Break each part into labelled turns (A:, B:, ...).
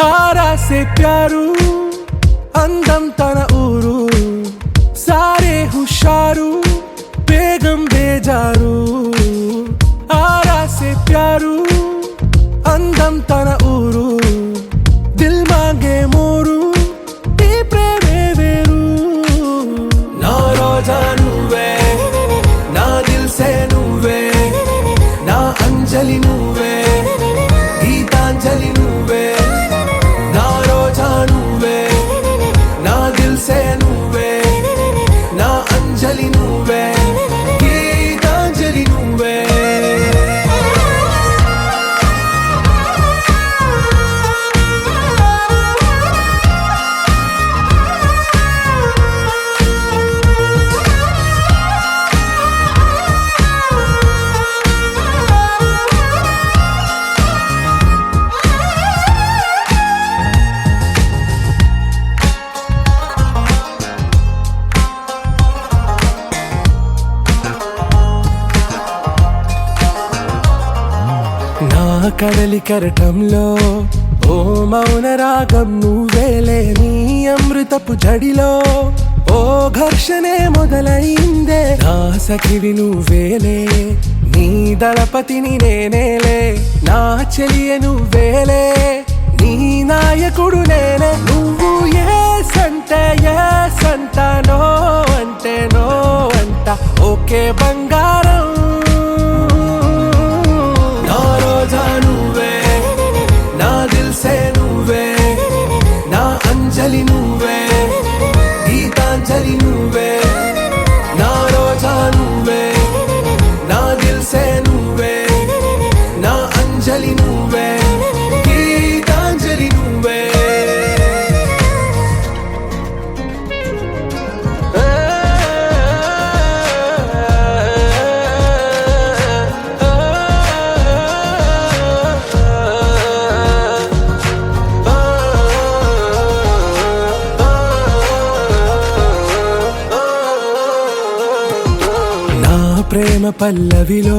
A: आरा से प्यारू अंदम तन ऊरू सारे हुशारू बेगम बेजारू आरा से प्यारू अंदम तन ऊरू दिल मांगे मोरू ती प्रेमे वेरू ना रोजा నువ్వే నా దిల్ సే నువ్వే నా అంజలి నువ్వే గీతాంజలి నువ్వే నా రోజా నువ్వే నా దిల్ సే నువ్వే నా అంజలి నువ్వే గీతాంజలి నువ్వే కడలి కరటంలో ఓ మౌన రాగం నువ్వేలే నీ అమృతపు జడిలో ఓ ఘర్షణే మొదలైందే నా సఖివి నువ్వేలే నీ దళపతిని నేనేలే నా చెలియ నువ్వేలే నీ నాయకుడు నేనే నువ్వు ఏ సంట నో అంటే నో అంట ఓకే బంగారం నువ్వే నా దిల్ సే నువ్వే నా అంజలి నువ్వే గీతాంజలి నువ్వే నా రోజా నువ్వే నా దిల్ సే నువ్వే నా అంజలి నువ్వే గీతాంజలి నువ్వే ప్రేమ పల్లవిలో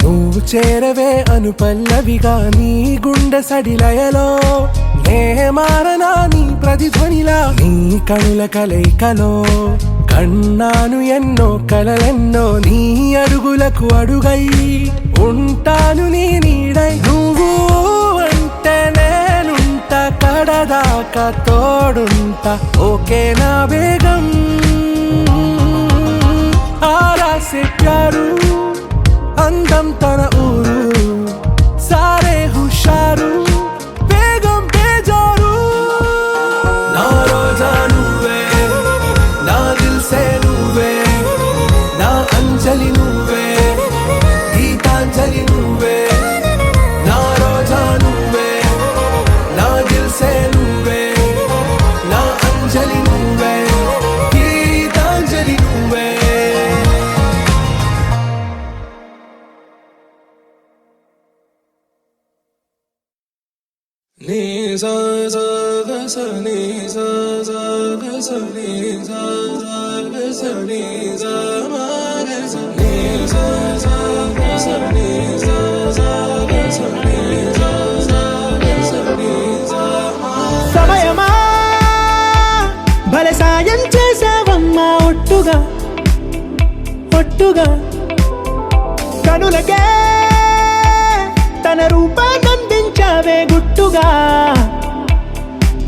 A: నువ్వు చేరవే అను పల్లవిగా నీ గుండె సడిలయలో నే మారనా నీ ప్రతిధ్వనిలా నీ కనుల కలయికలో కన్నాను ఎన్నో కలలెన్నో నీ అడుగులకు అడుగై ఉంటాను నీ నీడై నువ్వు అంటే నేనుంట కడదాకా తోడుంటా ఓకే నా బేగం आरा से प्यारू अंदम तन ऊरू सारे हुशारू बेगम बेजारू ना रोजा నువ్వే నా దిల్ సే నువ్వే నా అంజలి నువ్వే గీతాంజలి నువ్వే నా రోజా నువ్వే నా దిల్ సే నువ్వే నా అంజలి నువ్వే గీతాంజలి నువ్వే ni sa sa ga sa ni sa sa ga sa ni sa sa ga sa ni sa ma ga sa ni sa sa ga sa ni sa sa ga sa ni sa sa ga sa ni sa ma
B: సమయమా భలే సాయం చేసావమ్మా ఒట్టుగా ఒట్టుగా కనులకే తన రూపాన్నందించావే గుట్టుగా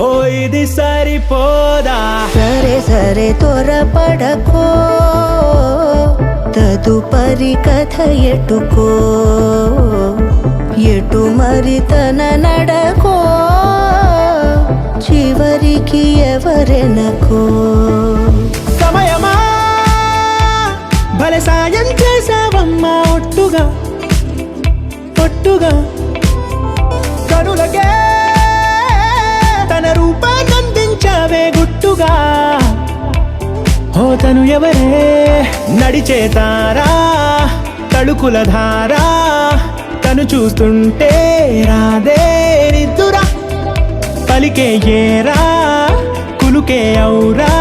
B: ఓ ఇది సరిపోదా
C: సరే సరే త్వరపడకో తదుపరి కథ ఎటుకో ఎటు మరి తన నడకో చివరికి ఎవరెనకో
B: సమయమా భలే సాయం చేసావమ్మా ఒట్టుగా ఒట్టుగా కనులకే తన రూపాన్నందించావే గుట్టుగా ఓ తను ఎవరే నడిచే తారా తళుకుల ధారా తను చూస్తుంటే రాదే నిద్దురా పలికే ఏరా కులుకే ఔరా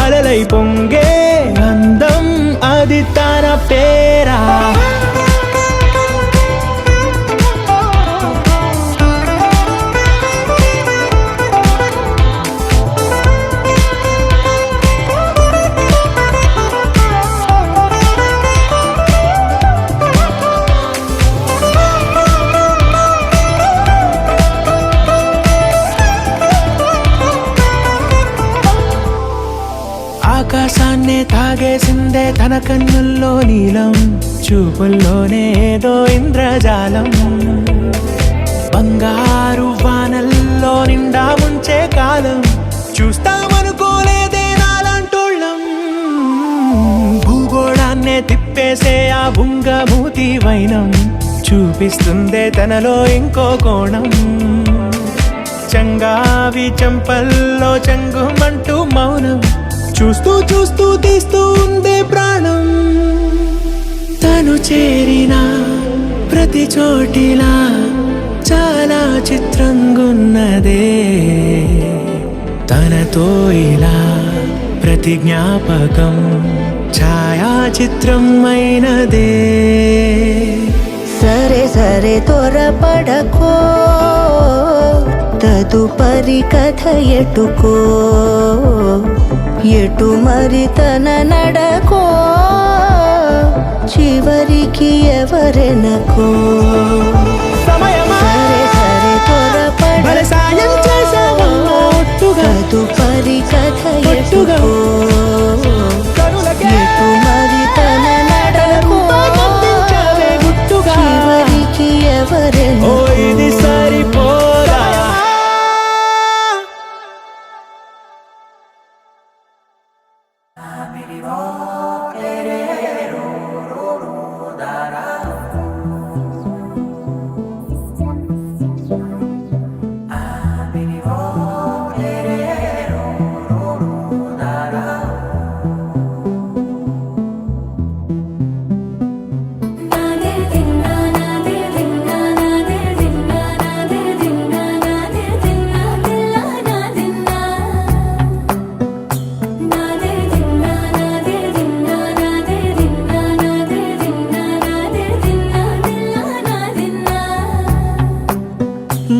B: అలలై పొంగే అందం అది తన పేరా తాగేసిందే తన కన్నుల్లో నీలం, చూపుల్లోనే ఏదో ఇంద్రజాలం. బంగారు వానల్లో నిండా ముంచే కాలం, చూస్తామనుకోలేదే నాలాంటోళ్ళం. భూగోళాన్నే తిప్పేసే ఆ బుంగమూతి వైనం, చూపిస్తుందే తనలో ఇంకో కోణం. చంగావి చంపల్లో చంగుమంటూ మౌనం, చూస్తూ చూస్తూ తీస్తూ ఉందే ప్రాణం. తను చేరిన ప్రతి చోటిలా చాలా చిత్రంగున్నదే, తనతో ఇలా ప్రతి జ్ఞాపకం ఛాయాచిత్రం అయినదే.
C: సరే సరే త్వరపడకో, తదుపరి కథ ఎటుకో, ఎటు మరి తన నడకో, చివరికి ఎవరెనకో. సరే సరే త్వరపడకో, తదుపరి కథ ఎటుకో, ఎటు మరి తన నడకో, చివరికి ఎవరెనకో.
B: ఇది సరిపోదా?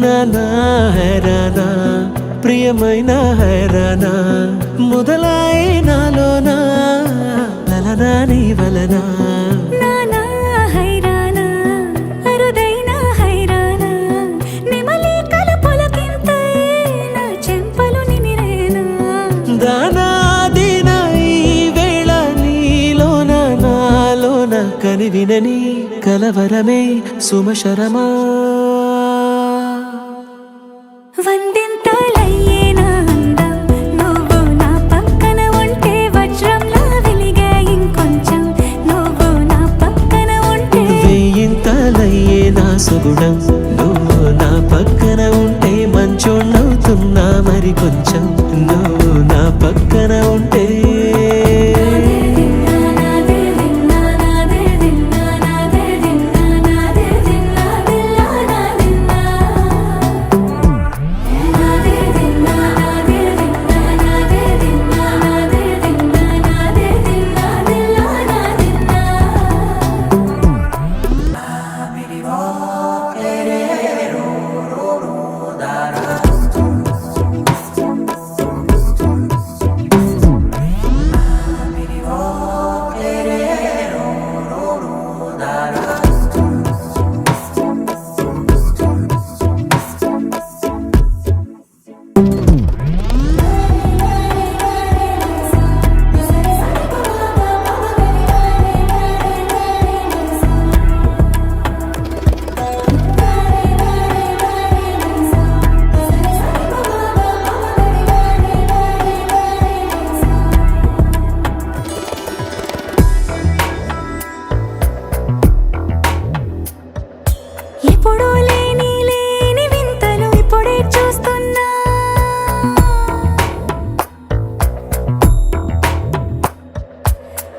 B: నానా హైరానా ప్రియమైన హైరానా, మొదలాయి నాలోనా లలనా నీ వలనా.
D: నానా హైరానా అరుదైన హైరానా, నెమలి కలుపులకింతై నా చెంపలు నిమిరేనా.
B: దానాదిన ఈ వేళ నీలోన నాలోన కనివినని కలవరమే సుమశరమా.
D: వందింతలయ్యే నా అందం, నువ్వు నా పక్కన ఉంటే వజ్రంలా వెలిగే ఇంకొంచెం, నువ్వు నా పక్కన ఉంటే.
B: వెయ్యింతలయ్యే నా సుగుణం, నువ్వు నా పక్కన ఉంటే మంచోణ్ణవుతున్నా మరి కొంచెం, నువ్వు నా పక్కన ఉంటే.
D: ఎప్పుడూ లేని లేని వింతలు ఇప్పుడే చూస్తున్నా,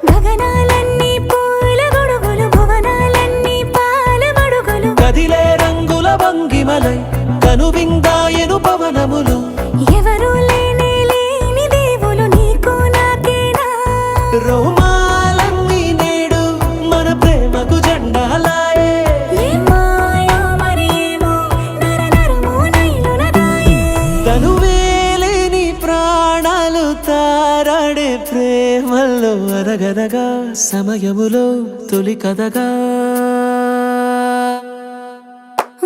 D: గగనాలన్నీ పూల గొడుగులు, భువనాలన్నీ పాల మడుగులు.
B: కదిలే రంగుల భంగిమలై కనువిందాయను పవనములు,
D: ఎవరూ లేని లేని దేవులు నీకు నాకేనా.
B: రోమాలన్నీ నేడు మన ప్రేమకు జెండాలాయే.
D: ఏమాయో మరి ఏమో నరనరమో నైలునదాయే.
B: తనువేలేని ప్రాణాలు తారాడే ప్రేమల్లో అనగనగా సమయములో తొలి కథగా.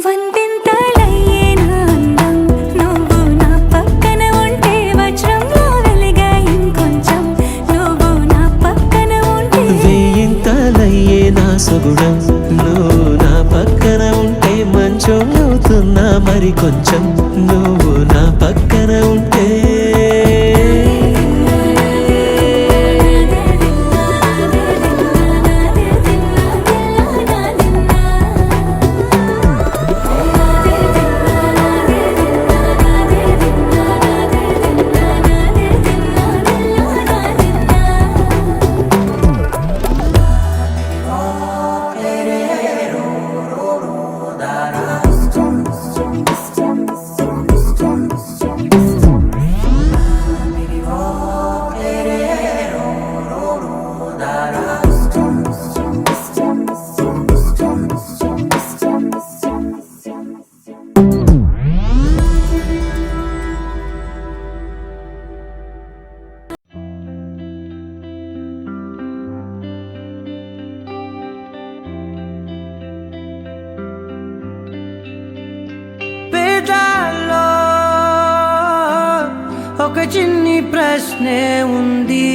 D: వందింతలయ్యే నా అందం, నువ్వు నా పక్కన ఉంటే వజ్రంలా వెలిగే ఇంకొంచెం, నువ్వు నా
B: కొంచెం అవుతున్నా మరి కొంచెం నువ్వు నా పక్కన ఉంటే
E: ఒక చిన్ని ప్రశ్నే ఉంది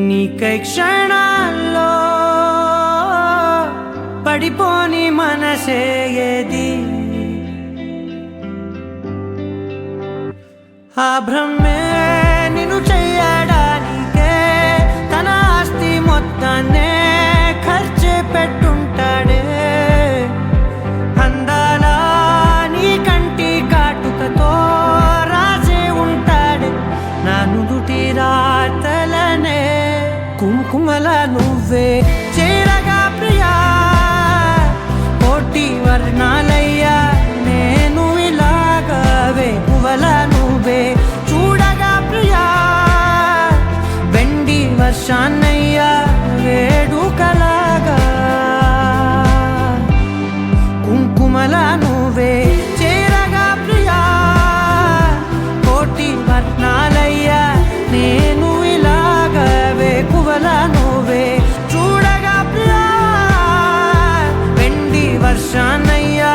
E: నీకై క్షణాల్లో పడిపోని మనసే ఏది ఆ భ్రమే నిన్ను చెయ్యడానికే తన ఆస్తి మొత్తాన్నే ఖర్చు పెట్టుంటాడే అందాల నీ కంటి కాటుకతో రాసే ఉంటాడే నా నుదుటి రాతలనే కుంకుమల నువ్వే చేరగా ప్రియా కోటి వర్ణాలయ్యా నేను ఇలాగవే పువ్వల నువ్వే చూడగా ప్రియా వెండి వర్షాన్నయ్యా వేడుకలాగా కుంకుమల నువ్వే చేరగా ప్రియా కోటి వర్ణాలయ్యా నేను ఇలాగవే పువ్వల నువ్వే చూడగా ప్రియా వెండి వర్షాన్నయ్యా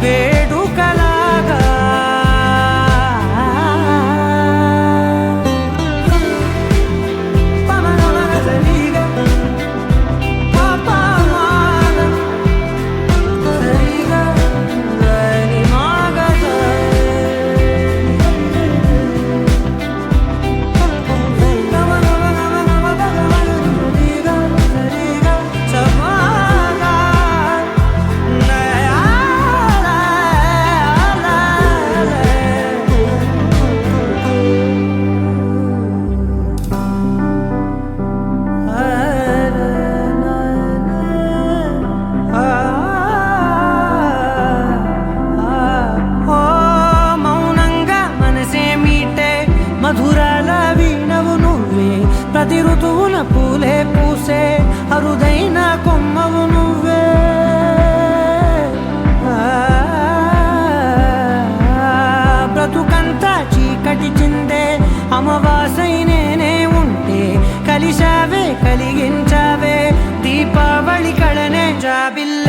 E: వేడుకలాగా మధురాల వీణవు నువ్వే ప్రతి ఋతువున పూలే పూసే అరుదైన కొమ్మవు నువ్వే బ్రతుకంతా చీకటి చిందే అమావాసై నేనే ఉంటే కలిశావే కలిగించావే దీపావళి కళనే జాబిల్ల